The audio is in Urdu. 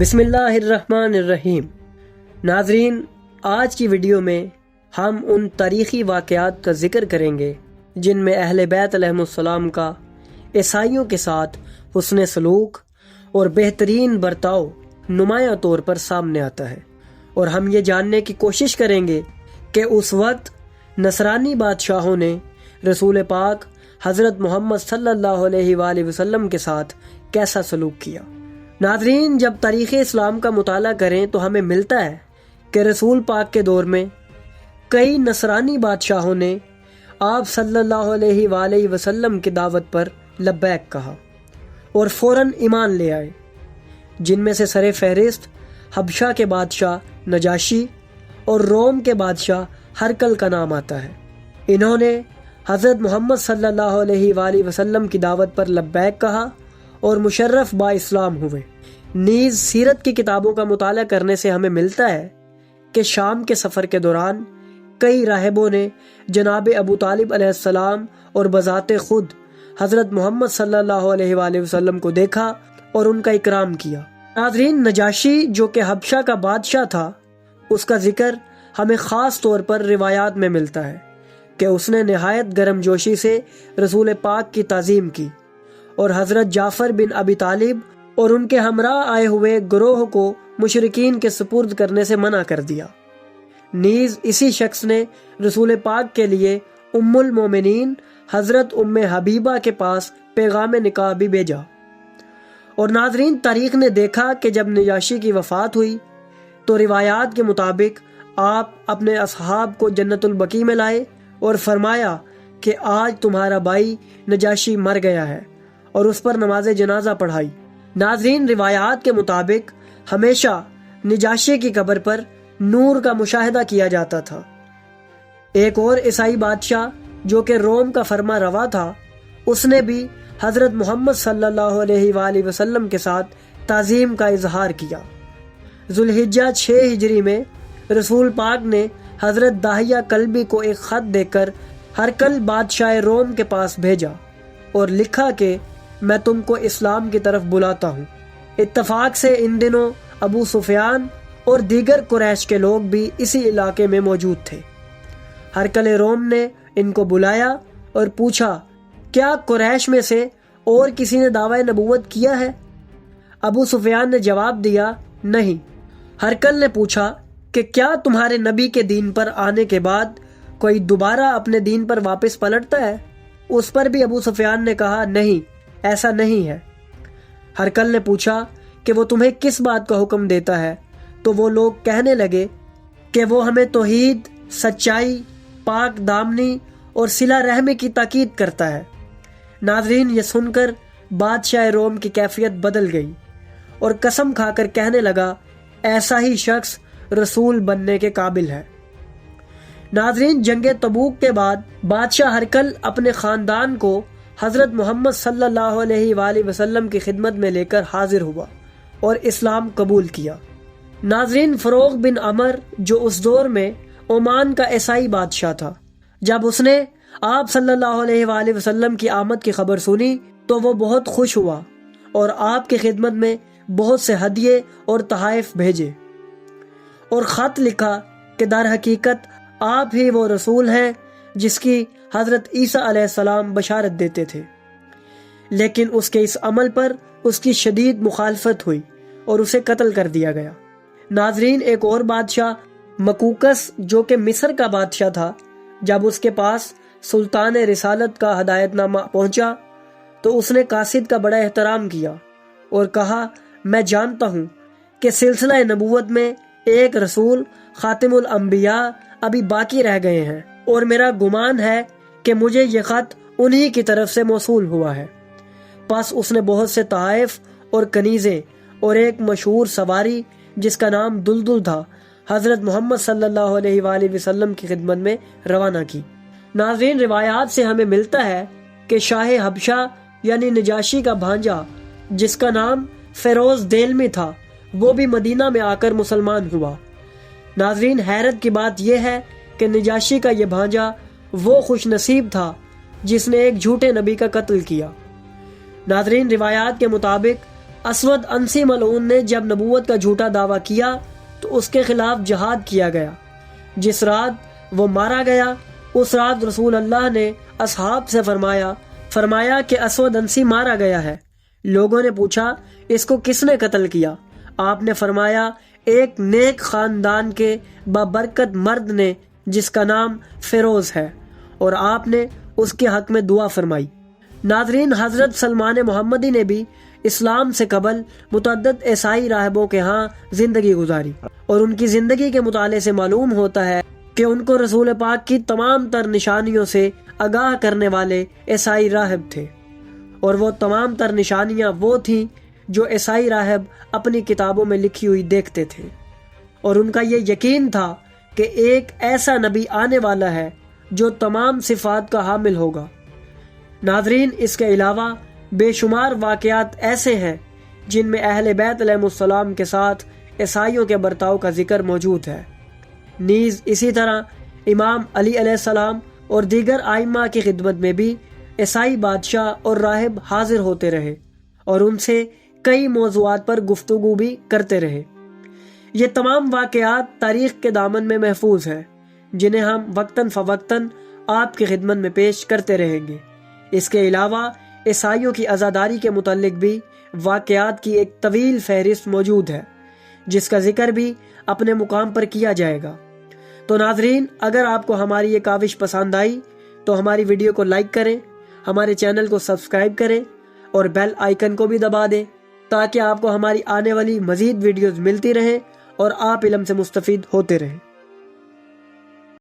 بسم اللہ الرحمن الرحیم۔ ناظرین، آج کی ویڈیو میں ہم ان تاریخی واقعات کا ذکر کریں گے جن میں اہل بیت علیہم السلام کا عیسائیوں کے ساتھ حسن سلوک اور بہترین برتاؤ نمایاں طور پر سامنے آتا ہے، اور ہم یہ جاننے کی کوشش کریں گے کہ اس وقت نصرانی بادشاہوں نے رسول پاک حضرت محمد صلی اللہ علیہ وآلہ وسلم کے ساتھ کیسا سلوک کیا۔ ناظرین، جب تاریخ اسلام کا مطالعہ کریں تو ہمیں ملتا ہے کہ رسول پاک کے دور میں کئی نصرانی بادشاہوں نے آپ صلی اللہ علیہ وآلہ وسلم کی دعوت پر لبیک کہا اور فوراً ایمان لے آئے، جن میں سے سر فہرست حبشہ کے بادشاہ نجاشی اور روم کے بادشاہ ہرقل کا نام آتا ہے۔ انہوں نے حضرت محمد صلی اللہ علیہ وآلہ وسلم کی دعوت پر لبیک کہا اور مشرف با اسلام ہوئے۔ نیز سیرت کی کتابوں کا مطالعہ کرنے سے ہمیں ملتا ہے کہ شام کے سفر کے دوران کئی راہبوں نے جناب ابو طالب علیہ السلام اور بذات خود حضرت محمد صلی اللہ علیہ وآلہ وسلم کو دیکھا اور ان کا اکرام کیا۔ ناظرین، نجاشی جو کہ حبشہ کا بادشاہ تھا، اس کا ذکر ہمیں خاص طور پر روایات میں ملتا ہے کہ اس نے نہایت گرم جوشی سے رسول پاک کی تعظیم کی اور حضرت جعفر بن ابی طالب اور ان کے ہمراہ آئے ہوئے گروہ کو مشرکین کے سپرد کرنے سے منع کر دیا۔ نیز اسی شخص نے رسول پاک کے لیے ام المومنین حضرت ام حبیبہ کے پاس پیغام نکاح بھی بھیجا۔ اور ناظرین، تاریخ نے دیکھا کہ جب نجاشی کی وفات ہوئی تو روایات کے مطابق آپ اپنے اصحاب کو جنت البقیع میں لائے اور فرمایا کہ آج تمہارا بھائی نجاشی مر گیا ہے، اور اس پر نماز جنازہ پڑھائی۔ ناظرین، روایات کے مطابق ہمیشہ نجاشی کی قبر پر نور کا مشاہدہ کیا جاتا تھا۔ ایک اور عیسائی بادشاہ جو کہ روم کا فرما روا تھا، اس نے بھی حضرت محمد صلی اللہ علیہ وآلہ وسلم کے ساتھ تعظیم کا اظہار کیا۔ ذوالحجہ 6 ہجری میں رسول پاک نے حضرت داہیہ کلبی کو ایک خط دے کر ہرقل بادشاہ روم کے پاس بھیجا اور لکھا کہ میں تم کو اسلام کی طرف بلاتا ہوں۔ اتفاق سے ان دنوں ابو سفیان اور دیگر قریش کے لوگ بھی اسی علاقے میں موجود تھے۔ ہرقل روم نے ان کو بلایا اور پوچھا، کیا قریش میں سے اور کسی نے دعوی نبوت کیا ہے؟ ابو سفیان نے جواب دیا، نہیں۔ ہرقل نے پوچھا کہ کیا تمہارے نبی کے دین پر آنے کے بعد کوئی دوبارہ اپنے دین پر واپس پلٹتا ہے؟ اس پر بھی ابو سفیان نے کہا، نہیں، ایسا نہیں ہے۔ ہرقل نے پوچھا کہ وہ تمہیں کس بات کا حکم دیتا ہے؟ تو وہ لوگ کہنے لگے کہ وہ ہمیں توحید، سچائی، پاک دامنی اور صلہ رحمی کی تاکید کرتا ہے۔ ناظرین، یہ سن کر بادشاہ روم کی کیفیت بدل گئی اور قسم کھا کر کہنے لگا، ایسا ہی شخص رسول بننے کے قابل ہے۔ ناظرین، جنگ تبوک کے بعد بادشاہ ہرقل اپنے خاندان کو حضرت محمد صلی اللہ علیہ وآلہ وسلم کی خدمت میں لے کر حاضر ہوا اور اسلام قبول کیا۔ ناظرین، فروغ بن عمر جو اس دور میں عمان کا عیسائی بادشاہ تھا، جب اس نے آپ صلی اللہ علیہ وآلہ وسلم کی آمد کی خبر سنی تو وہ بہت خوش ہوا اور آپ کی خدمت میں بہت سے ہدیے اور تحائف بھیجے اور خط لکھا کہ در حقیقت آپ ہی وہ رسول ہیں جس کی حضرت عیسیٰ علیہ السلام بشارت دیتے تھے۔ لیکن اس کے اس عمل پر اس کی شدید مخالفت ہوئی اور اسے قتل کر دیا گیا۔ ناظرین، ایک اور بادشاہ مکوکس جو کہ مصر کا بادشاہ تھا، جب اس کے پاس سلطان رسالت کا ہدایت نامہ پہنچا تو اس نے قاصد کا بڑا احترام کیا اور کہا، میں جانتا ہوں کہ سلسلہ نبوت میں ایک رسول خاتم الانبیاء ابھی باقی رہ گئے ہیں، اور میرا گمان ہے کہ مجھے یہ خط انہی کی طرف سے موصول ہوا ہے۔ پس اس نے بہت سے تحائف اور کنیزیں اور ایک مشہور سواری جس کا نام دلدل تھا حضرت محمد صلی اللہ علیہ وآلہ وسلم کی خدمت میں روانہ کی۔ ناظرین، روایات سے ہمیں ملتا ہے کہ شاہ حبشہ یعنی نجاشی کا بھانجا جس کا نام فیروز دیلمی تھا، وہ بھی مدینہ میں آ کر مسلمان ہوا۔ ناظرین، حیرت کی بات یہ ہے کہ نجاشی کا یہ بھانجا وہ خوش نصیب تھا جس نے ایک جھوٹے نبی کا قتل کیا۔ ناظرین، روایات کے مطابق اسود انسی ملعون نے جب نبوت کا جھوٹا دعویٰ کیا تو اس کے خلاف جہاد کیا گیا۔ جس رات وہ مارا گیا اس رات رسول اللہ نے اصحاب سے فرمایا کہ اسود انسی مارا گیا ہے۔ لوگوں نے پوچھا اس کو کس نے قتل کیا؟ آپ نے فرمایا ایک نیک خاندان کے بابرکت مرد نے جس کا نام فیروز ہے، اور آپ نے اس کے حق میں دعا فرمائی۔ ناظرین، حضرت سلمان محمدی نے بھی اسلام سے قبل متعدد عیسائی راہبوں کے ہاں زندگی گزاری، اور ان کی زندگی کے مطالعے سے معلوم ہوتا ہے کہ ان کو رسول پاک کی تمام تر نشانیوں سے آگاہ کرنے والے عیسائی راہب تھے، اور وہ تمام تر نشانیاں وہ تھیں جو عیسائی راہب اپنی کتابوں میں لکھی ہوئی دیکھتے تھے، اور ان کا یہ یقین تھا کہ ایک ایسا نبی آنے والا ہے جو تمام صفات کا حامل ہوگا۔ ناظرین، اس کے علاوہ بے شمار واقعات ایسے ہیں جن میں اہل بیت علیہ السلام کے ساتھ عیسائیوں کے برتاؤ کا ذکر موجود ہے۔ نیز اسی طرح امام علی علیہ السلام اور دیگر ائمہ کی خدمت میں بھی عیسائی بادشاہ اور راہب حاضر ہوتے رہے اور ان سے کئی موضوعات پر گفتگو بھی کرتے رہے۔ یہ تمام واقعات تاریخ کے دامن میں محفوظ ہیں جنہیں ہم وقتاً فوقتاً آپ کی خدمت میں پیش کرتے رہیں گے۔ اس کے علاوہ عیسائیوں کی عزاداری کے متعلق بھی واقعات کی ایک طویل فہرست موجود ہے جس کا ذکر بھی اپنے مقام پر کیا جائے گا۔ تو ناظرین، اگر آپ کو ہماری یہ کاوش پسند آئی تو ہماری ویڈیو کو لائک کریں، ہمارے چینل کو سبسکرائب کریں اور بیل آئیکن کو بھی دبا دیں تاکہ آپ کو ہماری آنے والی مزید ویڈیوز ملتی رہیں اور آپ علم سے مستفید ہوتے رہیں۔